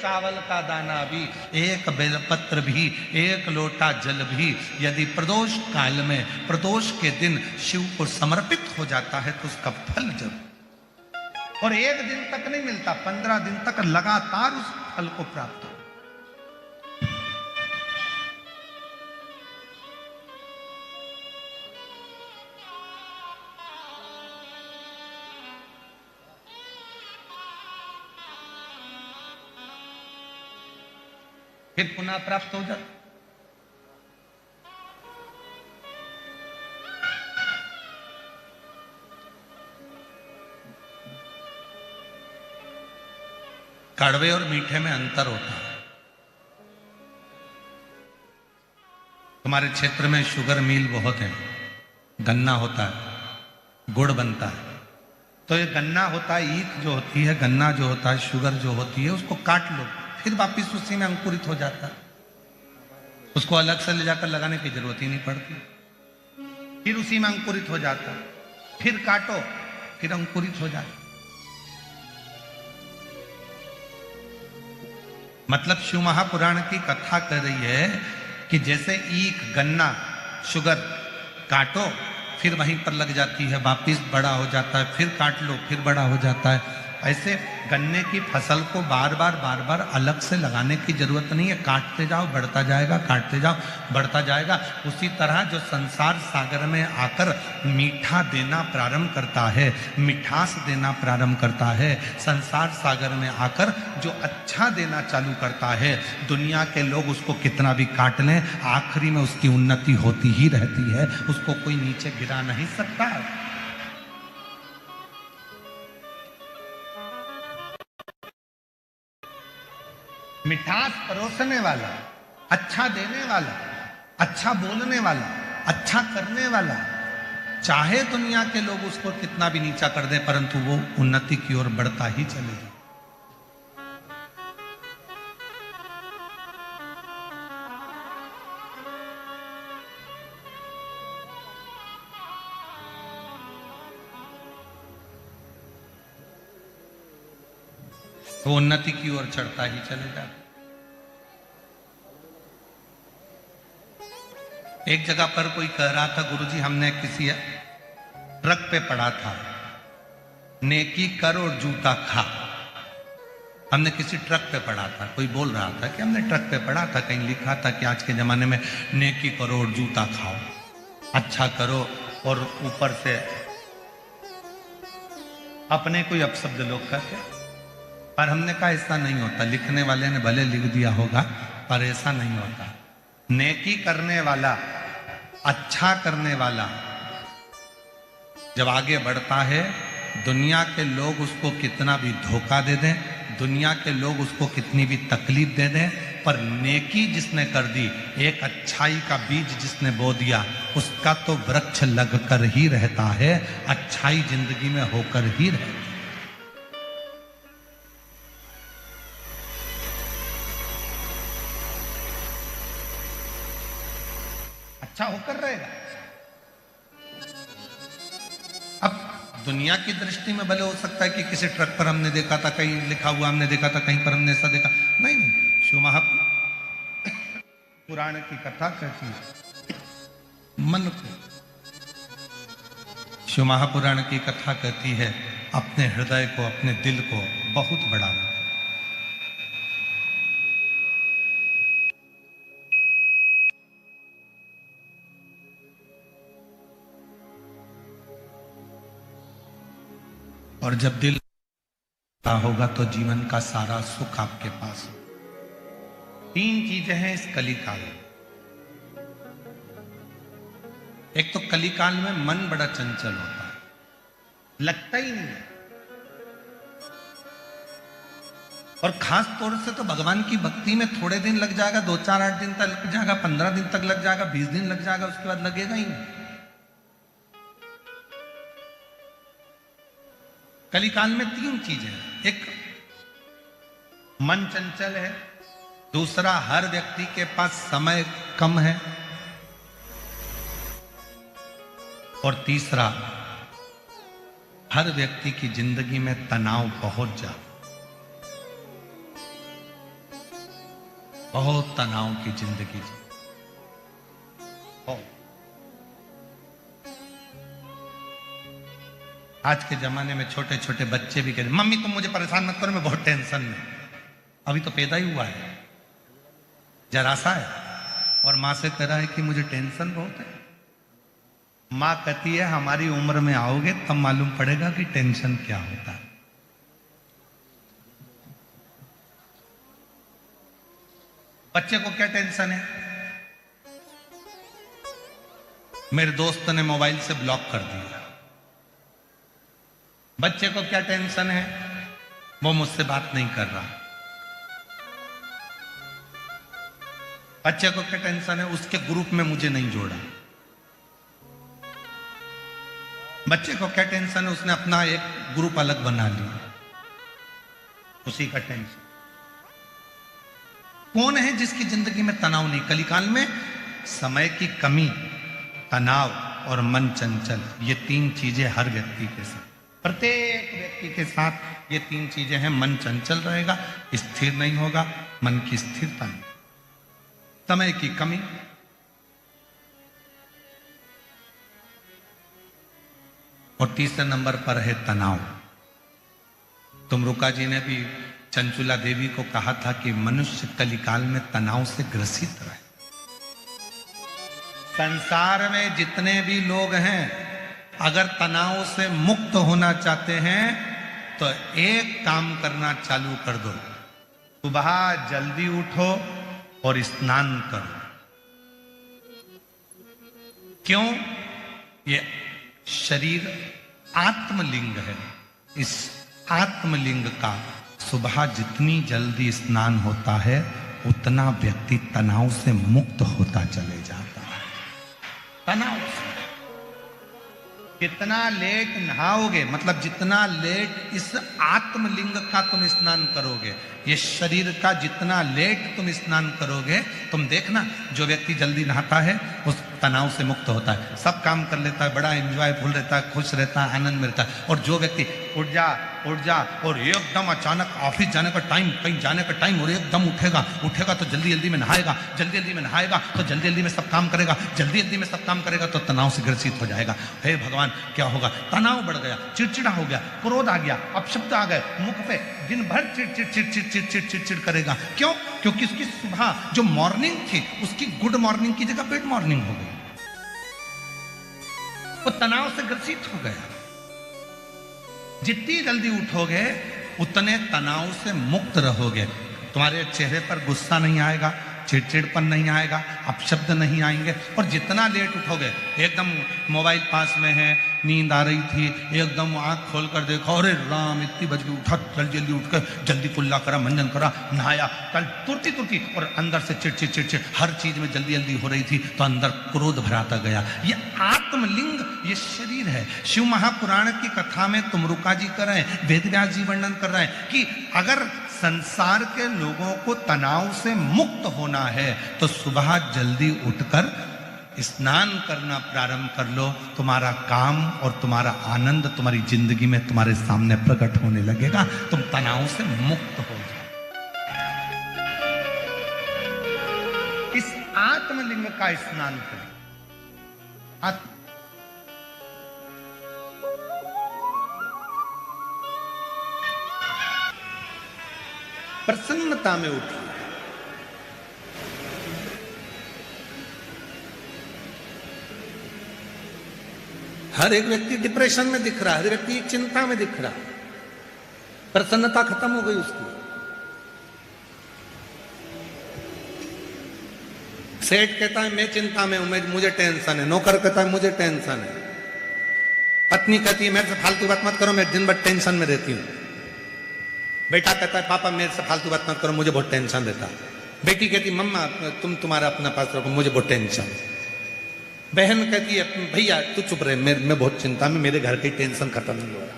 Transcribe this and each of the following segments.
चावल का दाना भी, एक बेलपत्र भी, एक लोटा जल भी यदि प्रदोष काल में, प्रदोष के दिन शिव को समर्पित हो जाता है तो उसका फल जब, और एक दिन तक नहीं मिलता, 15 दिन तक लगातार उस फल को प्राप्त हो। फिर पुनः प्राप्त हो जाता। कड़वे और मीठे में अंतर होता है। तुम्हारे क्षेत्र में शुगर मिल बहुत है, गन्ना होता है, गुड़ बनता है, तो ये गन्ना होता है, ईख जो होती है, गन्ना जो होता है, शुगर जो होती है, उसको काट लो, फिर वापिस उसी में अंकुरित हो जाता है। उसको अलग से ले जाकर लगाने की जरूरत ही नहीं पड़ती, फिर उसी में अंकुरित हो जाता है, फिर काटो, फिर अंकुरित हो जाता। मतलब शिव महापुराण की कथा कर रही है कि जैसे ईख, गन्ना, शुगर काटो फिर वहीं पर लग जाती है, वापिस बड़ा हो जाता है, फिर काट लो फिर बड़ा हो जाता है। ऐसे गन्ने की फसल को बार बार अलग से लगाने की जरूरत नहीं है, काटते जाओ बढ़ता जाएगा, काटते जाओ बढ़ता जाएगा। उसी तरह जो संसार सागर में आकर मीठा देना प्रारंभ करता है, मिठास देना प्रारंभ करता है, संसार सागर में आकर जो अच्छा देना चालू करता है, दुनिया के लोग उसको कितना भी काट लें, आखिरी में उसकी उन्नति होती ही रहती है, उसको कोई नीचे गिरा नहीं सकता। मिठास परोसने वाला, अच्छा देने वाला, अच्छा बोलने वाला, अच्छा करने वाला, चाहे दुनिया के लोग उसको कितना भी नीचा कर दें, परंतु वो उन्नति की ओर बढ़ता ही चलेगा। तो उन्नति की ओर चढ़ता ही चलेगा। एक जगह पर कोई कह रहा था, गुरुजी हमने किसी ट्रक पे पढ़ा था, नेकी कर और जूता खा। हमने किसी ट्रक पे पढ़ा था, कोई बोल रहा था कि हमने ट्रक पे पढ़ा था, कहीं लिखा था कि आज के जमाने में नेकी करो और जूता खाओ, अच्छा करो और ऊपर से अपने कोई अपशब्द लोग कहते। पर हमने कहा ऐसा नहीं होता, लिखने वाले ने भले लिख दिया होगा पर ऐसा नहीं होता। नेकी करने वाला, अच्छा करने वाला जब आगे बढ़ता है, दुनिया के लोग उसको कितना भी धोखा दे दें, दुनिया के लोग उसको कितनी भी तकलीफ दे दें, पर नेकी जिसने कर दी, एक अच्छाई का बीज जिसने बो दिया, उसका तो वृक्ष लगकर ही रहता है, अच्छाई जिंदगी में होकर ही रहती है। अच्छा होकर रहेगा। अब दुनिया की दृष्टि में भले हो सकता है कि किसी ट्रक पर हमने देखा था, कहीं लिखा हुआ हमने देखा था, कहीं पर हमने ऐसा देखा, नहीं नहीं, शिव महापुराण की कथा कहती है मन को, शिव महापुराण की कथा कहती है अपने हृदय को, अपने दिल को बहुत बढ़ाना। और जब दिल होगा तो जीवन का सारा सुख आपके पास हो। 3 चीजें हैं इस कलिकाल में। एक तो कलिकाल में मन बड़ा चंचल होता है, लगता ही नहीं है, और खास तौर से तो भगवान की भक्ति में थोड़े दिन लग जाएगा, 2-4-8 दिन तक लग जाएगा, 15 दिन तक लग जाएगा, 20 दिन लग जाएगा, उसके बाद लगेगा ही नहीं। कलिकाल में 3 चीजें हैं। एक मन चंचल है, दूसरा हर व्यक्ति के पास समय कम है, और तीसरा हर व्यक्ति की जिंदगी में तनाव बहुत ज्यादा। बहुत तनाव की जिंदगी जी। आज के जमाने में छोटे छोटे बच्चे भी कहते मम्मी तुम मुझे परेशान मत करो, मैं बहुत टेंशन में। अभी तो पैदा ही हुआ है, जरा सा है, और माँ से कह रहा है कि मुझे टेंशन बहुत है। माँ कहती है हमारी उम्र में आओगे तब मालूम पड़ेगा कि टेंशन क्या होता है। बच्चे को क्या टेंशन है? मेरे दोस्त ने मोबाइल से ब्लॉक कर दिया। बच्चे को क्या टेंशन है? वो मुझसे बात नहीं कर रहा। बच्चे को क्या टेंशन है? उसके ग्रुप में मुझे नहीं जोड़ा। बच्चे को क्या टेंशन है? उसने अपना एक ग्रुप अलग बना लिया, उसी का टेंशन। कौन है जिसकी जिंदगी में तनाव नहीं? कलिकाल में समय की कमी, तनाव और मन चंचल, ये तीन चीजें हर व्यक्ति के साथ, प्रत्येक व्यक्ति के साथ ये तीन चीजें हैं। मन चंचल रहेगा, स्थिर नहीं होगा, मन की स्थिरता नहीं, समय की कमी, और तीसरे नंबर पर है तनाव। तुमरुका जी ने भी चंचुला देवी को कहा था कि मनुष्य कलिकाल में तनाव से ग्रसित रहे। संसार में जितने भी लोग हैं, अगर तनाव से मुक्त होना चाहते हैं तो एक काम करना चालू कर दो, सुबह जल्दी उठो और स्नान करो। क्यों? ये शरीर आत्मलिंग है। इस आत्मलिंग का सुबह जितनी जल्दी स्नान होता है उतना व्यक्ति तनाव से मुक्त होता चले जाता है। तनाव से जितना लेट नहाओगे, मतलब जितना लेट इस आत्मलिंग का तुम स्नान करोगे, ये शरीर का जितना लेट तुम स्नान करोगे, तुम देखना जो व्यक्ति जल्दी नहाता है उस तनाव से मुक्त होता है, सब काम कर लेता है, बड़ा एंजॉयफुल रहता है, खुश रहता है, आनंद मिलता है। और जो व्यक्ति उठ जा और एकदम अचानक ऑफिस जाने का टाइम, कहीं जाने का टाइम, और एकदम उठेगा तो जल्दी जल्दी में नहाएगा, जल्दी जल्दी में नहाएगा तो जल्दी जल्दी में सब काम करेगा, जल्दी जल्दी में सब काम करेगा तो तनाव से ग्रसित हो जाएगा। हे भगवान, क्या होगा? तनाव बढ़ गया, चिड़चिड़ा हो गया, क्रोध आ गया, अपशब्द आ गए मुख पे, दिन भर चिड़चिड़ करेगा। क्यों? क्योंकि उसकी सुबह जो मॉर्निंग थी उसकी गुड मॉर्निंग की जगह बैड मॉर्निंग हो गई, वो तनाव से ग्रसित हो गया। जितनी जल्दी उठोगे उतने तनाव से मुक्त रहोगे। तुम्हारे चेहरे पर गुस्सा नहीं आएगा, चिड़चिड़पन नहीं आएगा, अपशब्द नहीं आएंगे। और जितना लेट उठोगे, एकदम मोबाइल पास में है, नींद आ रही थी, एकदम आंख खोल कर देखो, अरे राम इतनी बज गई, उठा, जल्दी जल्दी उठकर जल्दी कुल्ला करा, मंजन करा, नहाया, कल तुरती और अंदर से चिड़चिड़, हर चीज में जल्दी जल्दी हो रही थी तो अंदर क्रोध भराता गया। ये आत्मलिंग, ये शरीर है। शिव महापुराण की कथा में तुमरुका जी कर रहे हैं, वेद व्यास जी वर्णन कर रहे हैं कि अगर संसार के लोगों को तनाव से मुक्त होना है तो सुबह जल्दी उठकर स्नान करना प्रारंभ कर लो। तुम्हारा काम और तुम्हारा आनंद तुम्हारी जिंदगी में तुम्हारे सामने प्रकट होने लगेगा, तुम तनाव से मुक्त हो जाओ। इस आत्मलिंग का स्नान करें। प्रसन्नता में उठिए। हर एक व्यक्ति डिप्रेशन में दिख रहा है, हर व्यक्ति चिंता में दिख रहा है, प्रसन्नता खत्म हो गई उसकी। सेठ कहता है मैं चिंता में हूं, मुझे टेंशन है। नौकर कहता है मुझे टेंशन है। पत्नी कहती है मेरे से फालतू बात मत करो, मैं दिन भर टेंशन में रहती हूं। बेटा कहता है पापा मेरे से फालतू बात मत करो, मुझे बहुत टेंशन रहता है। बेटी कहती मम्मा तुम्हारा अपना पास रखो, मुझे बहुत टेंशन। बहन कहती है भैया तू चुप रहे, मैं बहुत चिंता में, मेरे घर की टेंशन खत्म नहीं हो रहा।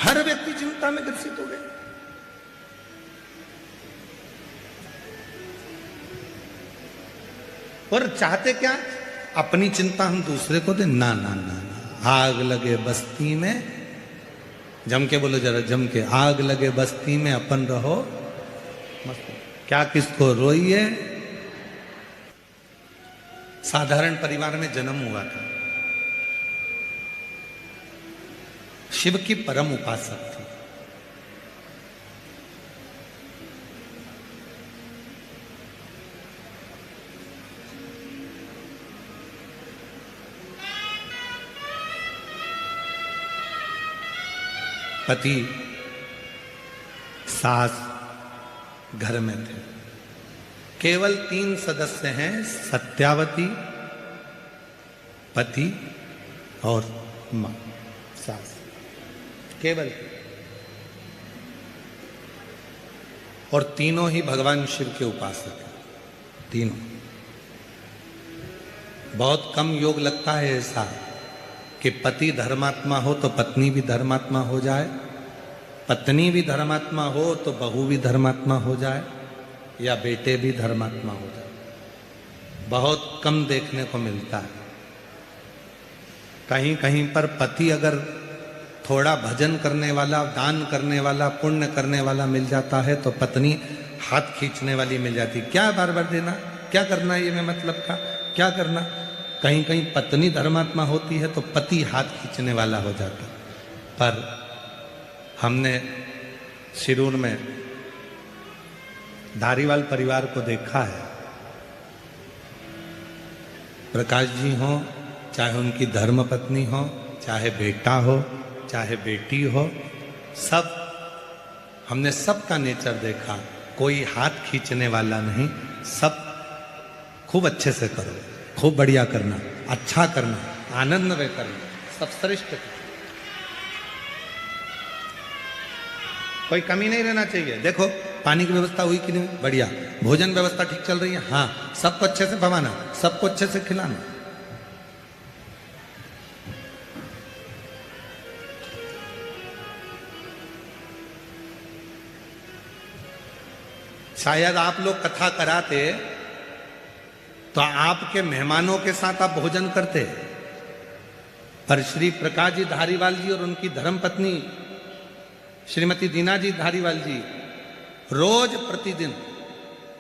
हर व्यक्ति चिंता में ग्रसित हो गए। और चाहते क्या? अपनी चिंता हम दूसरे को दे। ना ना ना ना, आग लगे बस्ती में जम के बोलो जरा, जम के। आग लगे बस्ती में अपन रहो मस्त। क्या किसको रोइए। साधारण परिवार में जन्म हुआ था। शिव की परम उपासक थी। पति सास घर में थे। केवल 3 सदस्य हैं, सत्यावती, पति और मां सास, केवल। और तीनों ही भगवान शिव के उपासक हैं, तीनों। बहुत कम योग लगता है ऐसा कि पति धर्मात्मा हो तो पत्नी भी धर्मात्मा हो जाए, पत्नी भी धर्मात्मा हो तो बहू भी धर्मात्मा हो जाए, या बेटे भी धर्मात्मा हो जाए। बहुत कम देखने को मिलता है। कहीं कहीं पर पति अगर थोड़ा भजन करने वाला, दान करने वाला, पुण्य करने वाला मिल जाता है तो पत्नी हाथ खींचने वाली मिल जाती। क्या बार बार देना, क्या करना, ये मैं मतलब का क्या करना। कहीं कहीं पत्नी धर्मात्मा होती है तो पति हाथ खींचने वाला हो जाता। पर हमने शिरूर में धारीवाल परिवार को देखा है। प्रकाश जी हो, चाहे उनकी धर्म पत्नी हो, चाहे बेटा हो, चाहे बेटी हो, सब हमने सबका नेचर देखा। कोई हाथ खींचने वाला नहीं। सब खूब अच्छे से करो, खूब बढ़िया करना, अच्छा करना, आनंद में करना, सब श्रेष्ठ करना। कोई कमी नहीं रहना चाहिए। देखो पानी की व्यवस्था हुई कि नहीं, बढ़िया। भोजन व्यवस्था ठीक चल रही है, हाँ। सबको अच्छे से भवाना, सबको अच्छे से खिलाना। शायद आप लोग कथा कराते तो आपके मेहमानों के साथ आप भोजन करते, पर श्री प्रकाश जी धारीवाल जी और उनकी धर्मपत्नी श्रीमती दीना जी धारीवाल जी रोज प्रतिदिन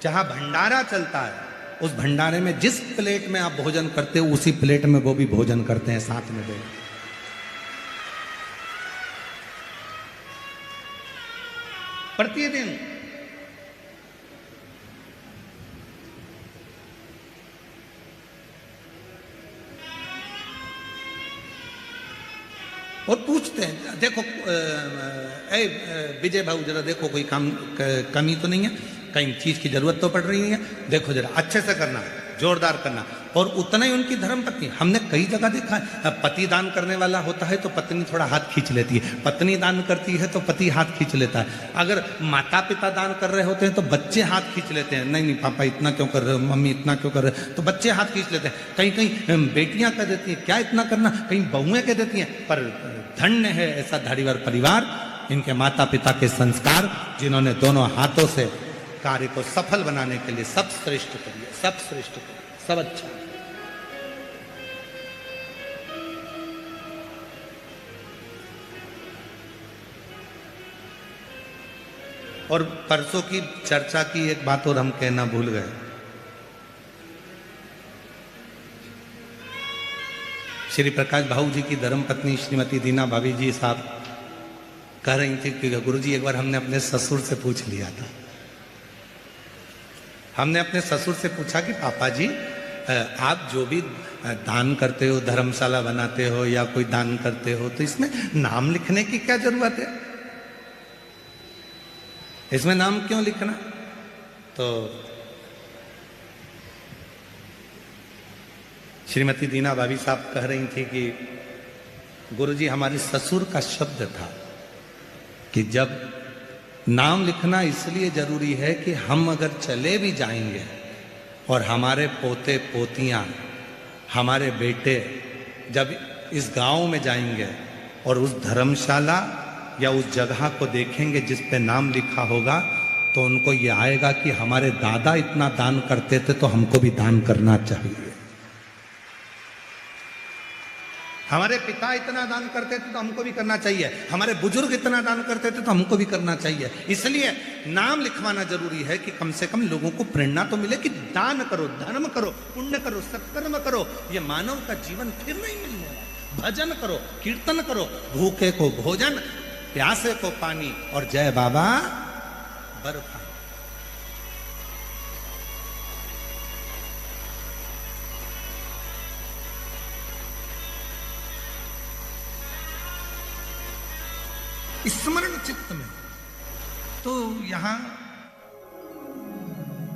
जहां भंडारा चलता है, उस भंडारे में जिस प्लेट में आप भोजन करते हो उसी प्लेट में वो भी भोजन करते हैं साथ में बैठ। प्रतिदिन और पूछते हैं, देखो विजय भाऊ जरा देखो कोई काम कमी तो नहीं है, कहीं चीज की जरूरत तो पड़ रही है, देखो जरा अच्छे से करना, जोरदार करना। और उतना ही उनकी धर्मपत्नी, हमने कई जगह देखा है, पति दान करने वाला होता है तो पत्नी थोड़ा हाथ खींच लेती है, पत्नी दान करती है तो पति हाथ खींच लेता है। अगर माता पिता दान कर रहे होते हैं तो बच्चे हाथ खींच लेते हैं, नहीं नहीं पापा इतना क्यों कर रहे हो, मम्मी इतना क्यों कर रहे हो, तो बच्चे हाथ खींच लेते हैं। कहीं कहीं बेटियां कह देती हैं क्या इतना करना, कहीं बहुएं कह देती हैं। पर धन्य है ऐसा धारीवाल परिवार, इनके माता पिता के संस्कार, जिन्होंने दोनों हाथों से कार्य को सफल बनाने के लिए सब श्रेष्ठ करिए, सब श्रेष्ठ करिए, सब अच्छा। और परसों की चर्चा की एक बात और हम कहना भूल गए। श्री प्रकाश भाऊ जी की धर्मपत्नी श्रीमती दीना भाभी जी साहब कह रही थी कि गुरुजी एक बार हमने अपने ससुर से पूछ लिया था, हमने अपने ससुर से पूछा कि पापा जी आप जो भी दान करते हो, धर्मशाला बनाते हो या कोई दान करते हो, तो इसमें नाम लिखने की क्या जरूरत है, इसमें नाम क्यों लिखना। तो श्रीमती दीना भाभी साहब कह रही थी कि गुरुजी हमारे ससुर का शब्द था कि जब नाम लिखना इसलिए जरूरी है कि हम अगर चले भी जाएंगे और हमारे पोते पोतियां, हमारे बेटे जब इस गांव में जाएंगे और उस धर्मशाला या उस जगह को देखेंगे जिस पे नाम लिखा होगा, तो उनको ये आएगा कि हमारे दादा इतना दान करते थे तो हमको भी दान करना चाहिए। हमारे पिता इतना दान करते थे तो हमको भी करना चाहिए, हमारे बुजुर्ग इतना दान करते थे तो हमको भी करना चाहिए। इसलिए नाम लिखवाना जरूरी है कि कम से कम लोगों को प्रेरणा तो मिले कि दान करो, धर्म करो, पुण्य करो, सत्कर्म करो। ये मानव का जीवन फिर नहीं मिलने वाला। भजन करो, कीर्तन करो, भूखे को भोजन, प्यासे को पानी, और जय बाबा बर्फा। स्मरण चित्त में। तो यहां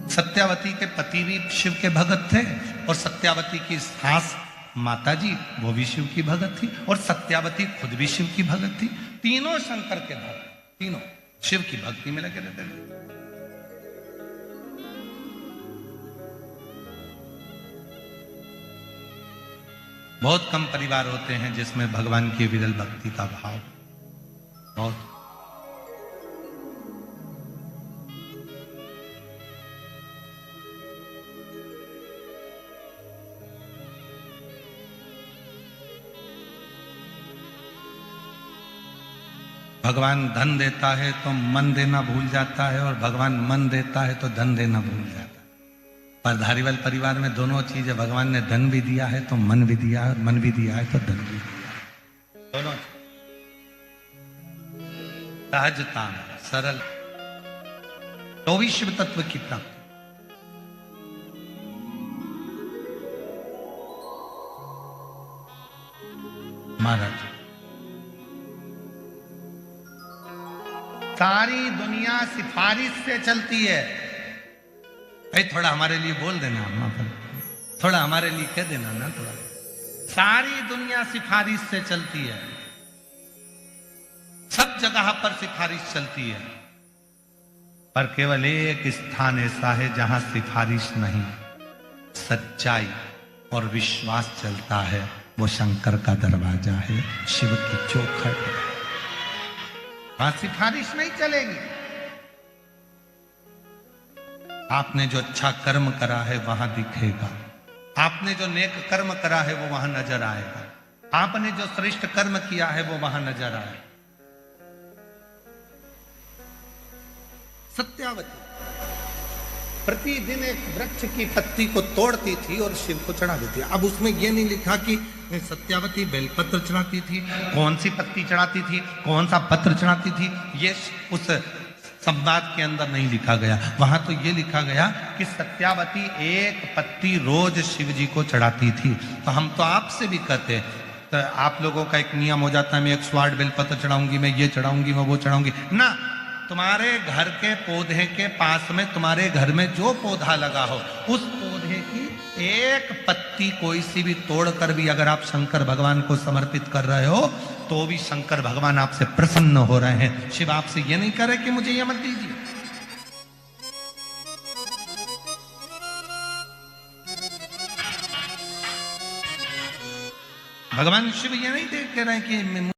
सत्यावती के पति भी शिव के भगत थे, और सत्यावती की सास माता जी वो भी शिव की भगत थी, और सत्यावती खुद भी शिव की भगत थी। तीनों शंकर के भक्त, तीनों शिव की भक्ति में लगे रहते थे। बहुत कम परिवार होते हैं जिसमें भगवान की विरल भक्ति का भाव बहुत। भगवान धन देता है तो मन देना भूल जाता है, और भगवान मन देता है तो धन देना भूल जाता है। पर धारीवाल परिवार में दोनों चीजें, भगवान ने धन भी दिया है तो मन भी दिया है, मन भी दिया है तो धन भी दिया है, दोनों सहजता सरल। तो भी शिव तत्व की प्राप्ति। महाराज सारी दुनिया सिफारिश से चलती है। भाई थोड़ा हमारे लिए बोल देना, थोड़ा हमारे लिए कह देना ना थोड़ा। सारी दुनिया सिफारिश से चलती है, सब जगह पर सिफारिश चलती है, पर केवल एक स्थान ऐसा है जहां सिफारिश नहीं, सच्चाई और विश्वास चलता है। वो शंकर का दरवाजा है, शिव की चौखट है, वहां सिफारिश नहीं चलेगी। आपने जो अच्छा कर्म करा है वहां दिखेगा, आपने जो नेक कर्म करा है वो वहां नजर आएगा, आपने जो श्रेष्ठ कर्म किया है वो वहां नजर आएगा। सत्यावती प्रतिदिन एक वृक्ष की पत्ती को तोड़ती थी और शिव को चढ़ा देती। अब उसमें यह नहीं लिखा कि सत्यावती बेलपत्र चढ़ाती थी, कौन सी पत्ती चढ़ाती थी, कौन सा पत्र चढ़ाती थी, ये उस संवाद के अंदर नहीं लिखा गया। वहां तो ये लिखा गया कि सत्यावती एक पत्ती रोज शिव जी को चढ़ाती थी। तो हम तो आपसे भी कहते, तो आप लोगों का एक नियम हो जाता है, मैं 108 बेलपत्र चढ़ाऊंगी, मैं ये चढ़ाऊंगी, मैं वो चढ़ाऊंगी ना। तुम्हारे घर के पौधे के पास में, तुम्हारे घर में जो पौधा लगा हो, उस पौधे की एक पत्ती कोई सी भी तोड़कर भी अगर आप शंकर भगवान को समर्पित कर रहे हो तो भी शंकर भगवान आपसे प्रसन्न हो रहे हैं। शिव आपसे ये नहीं करे कि मुझे ये मत दीजिए। भगवान शिव ये नहीं देख रहे कि